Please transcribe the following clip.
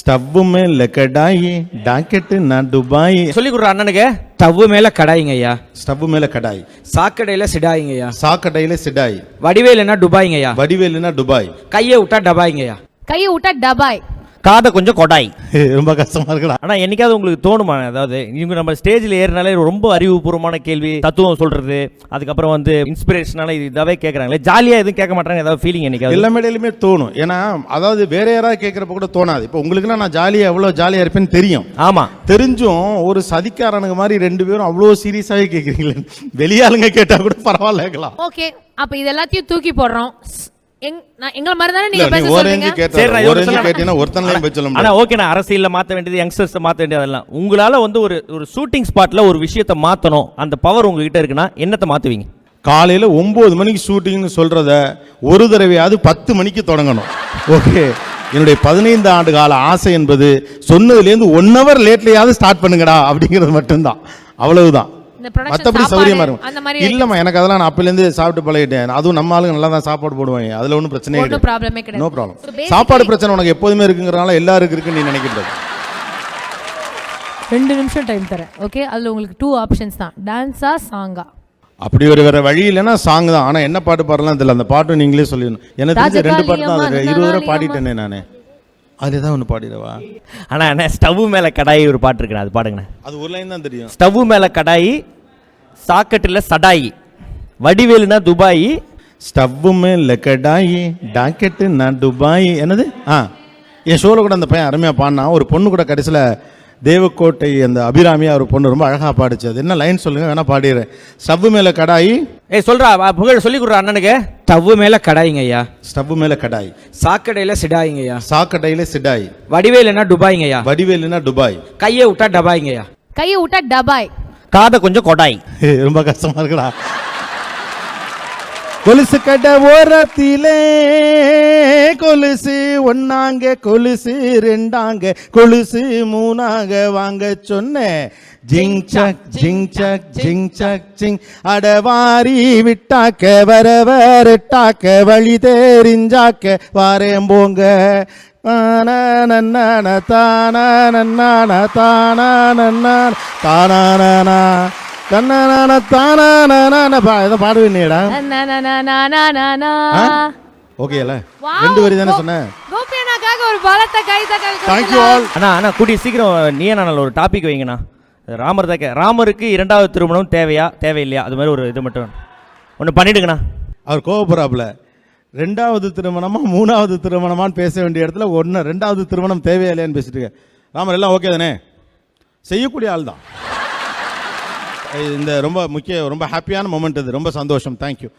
Stove மேல கடாயி டாக்கெட்டு நான் Dubai. சொல்லி கொடுற அண்ணனுக்கு. ஸ்டவ் மேல கடாயிங்க ஐயா. ஸ்டவ் மேல கடாய். சாக்கடையில சிடாயிங்க ஐயா. சாக்கடையில சிடாய். வடிவேலுனா துபாய்ங்க ஐயா. வடிவேலுனா துபாய். கையை விட்டா டபாய்ங்க ஐயா. கையை விட்டா டபாய். காதை கொஞ்சம் கொடாய். ரொம்ப கஷ்டமா இருக்குடா. ஆனா என்னைக்காவது உங்களுக்கு தோணுமா, அதாவது இவங்க நம்ம ஸ்டேஜ்ல ஏறினாலே ரொம்ப அறிவுபூர்வமான கேள்வி, தத்துவம் சொல்றது, அதுக்கப்புறம் வந்து இன்ஸ்பிரேஷனால இதாவே கேட்கறாங்களே, ஜாலியா எதுவும் கேட்க மாட்டாங்க, ஏதாவது ஃபீலிங் என்னைக்காவது? எல்லா மேடையிலுமே தோணும். ஏன்னா அதாவது வேற யாராவது கேட்கறப்ப கூட தோணாது. இப்போ உங்களுக்குலாம் நான் ஜாலியா எவ்வளவு ஜாலியா இருப்பேன்னு தெரியும். ஆமா, தெரிஞ்சும் ஒரு சதிக்காரனுங்க மாதிரி ரெண்டு பேரும் அவ்வளோ சீரியஸாவே கேட்குறீங்களே. வெளியாளுங்க கேட்டா கூட பரவாயில்ல கேட்கலாம். ஓகே, அப்ப இது எல்லாத்தையும் தூக்கி போடுறோம். எங்கள மாதிரி தானே நீங்க பேச ஒரே சொல்றீங்க. கேட்டீங்கன்னா ஒருத்தனலையும் பேச சொல்ல முடியாது. ஆனா ஓகே, நான் அரசியல்ல மாத்த வேண்டியது, யங்ஸ்டர்ஸ் மாத்த வேண்டியது, அதெல்லாம் உங்களால வந்து ஒரு ஷூட்டிங் ஸ்பாட்ல ஒரு விஷயத்தை மாத்தணும், அந்த பவர் உங்ககிட்ட இருக்குன்னா என்னத்தை மாத்துவீங்க? காலையில் 9 மணிக்கு ஷூட்டிங்னு சொல்கிறத ஒரு தடவையாவது 10 மணிக்கு தொடங்கணும். ஓகே, என்னுடைய 15 ஆண்டு கால ஆசை என்பது சொன்னதுலேருந்து 1 hour லேட்லையாவது ஸ்டார்ட் பண்ணுங்கடா அப்படிங்கிறது மட்டும்தான். அவ்வளவுதான். மற்றபடி சௌரியமா இருக்கும். இல்லம்மா, எனக்கு அதெல்லாம் நான் அப்பலேருந்து சாப்பிட்டு பழகிட்டேன். அதுவும் நம்ம ஆளுங்க நல்லா தான் சாப்பாடு போடுவாங்க. அதில் ஒன்றும் பிரச்சனையே கிடையாது. No problem. சாப்பாடு பிரச்சனை உனக்கு எப்போதுமே இருக்குங்கிறனால எல்லாருக்கும் இருக்குன்னு நீ நினைக்கிறது. 2 நிமிஷம் டைம் தரேன். ஓகே, அதில் உங்களுக்கு 2 ஆப்ஷன்ஸ் தான், டான்ஸா சாங்கா. அப்படி ஒரு வேற வழி இல்லைன்னா சாங் தான். ஆனால் என்ன பாட்டு பாடலாம் தெரியல. அந்த பாட்டு நீங்களே சொல்லிடணும். எனக்கு தெரிஞ்ச 2 பாட்டு தான். 20 தடவை பாடிட்டேனே நான். அது ஏதாவது ஒன்று பாடிடவா? ஆனா என்ன, ஸ்டவ் மேல கடாயி ஒரு பாட்டு இருக்கு, அது பாடுங்கண்ணே. அது ஒரு லைன் தான் தெரியும். ஸ்டவ் மேல கடாயி, சாக்கெட்டில் சடாயி, வடிவேலுனா துபாய். ஸ்டவ் மேல கடாயி டாக்கெட்டு நான் துபாய். என்னது? என் ஷோவில் கூட அந்த பையன் அருமையாக பாடினா. ஒரு பொண்ணு கூட கடைசியில் தேவக்கோட்டை அந்த அபிராமியா ஒரு பொண்ணு ரொம்ப அழகாக பாடிச்சு. அது என்ன லைன் சொல்லுங்க, வேணா பாடிடுறேன். ஸ்டவ் மேல கடாயி. சொல்றா புகழ் சொல்லி கொடுற அண்ணனுக்கு. ஸ்டவ் மேல கடாயிங்க ஐயா. ஸ்டவ் மேல கடாய். சாக்கடையில சிடாயிங்க ஐயா. சாக்கடையில சிடாய். வடிவேலுனா துபாய்ங்க ஐயா. வடிவேலுனா துபாய். கையை விட்டா டபாய்ங்க ஐயா. கையை விட்டா டபாய். காதை கொஞ்சம் கொடாய். ரொம்ப கஷ்டமா இருக்குடா. கொலுசு கடை ஓரத்திலே கொலுசு ஒன்னாங்க, கொலுசு 2ஆங்க, கொலுசு 3ஆக வாங்க சொன்னேன். ஜிங் சக் ஜிங் சக் ஜிங் சக் ஜிங் அடவாரி விட்டாக்க வர வரட்டாக்க வழி தெரிஞ்சாக்க வாரேன் போங்க. தான தான தான தான பாடுவேன்டா. ஓகேல 2 வரி தானே சொன்னேன். ஒரு பலத்த கை தட்டல். Thank you all. அண்ணா கூடிய சீக்கிரம் நீ நான் ஒரு டாபிக் வைங்கண்ணா. ராமர் தான் ராமருக்கு 2வது திருமணம் தேவையா தேவையில்லையா, அது மாதிரி ஒரு இது மட்டும் ஒன்று பண்ணிடுங்கண்ணா. அவர் கோவப்படுறாப்புல. 2வது திருமணமா 3வது திருமணமான்னு பேச வேண்டிய இடத்துல 2வது திருமணம் தேவையா இல்லையான்னு பேசிட்டு இருக்க. ராமர் எல்லாம் ஓகே தானே? செய்யக்கூடிய ஆள் தான். இந்த ரொம்ப முக்கிய ரொம்ப ஹாப்பியான மொமெண்ட் இது. ரொம்ப சந்தோஷம். தேங்க்யூ.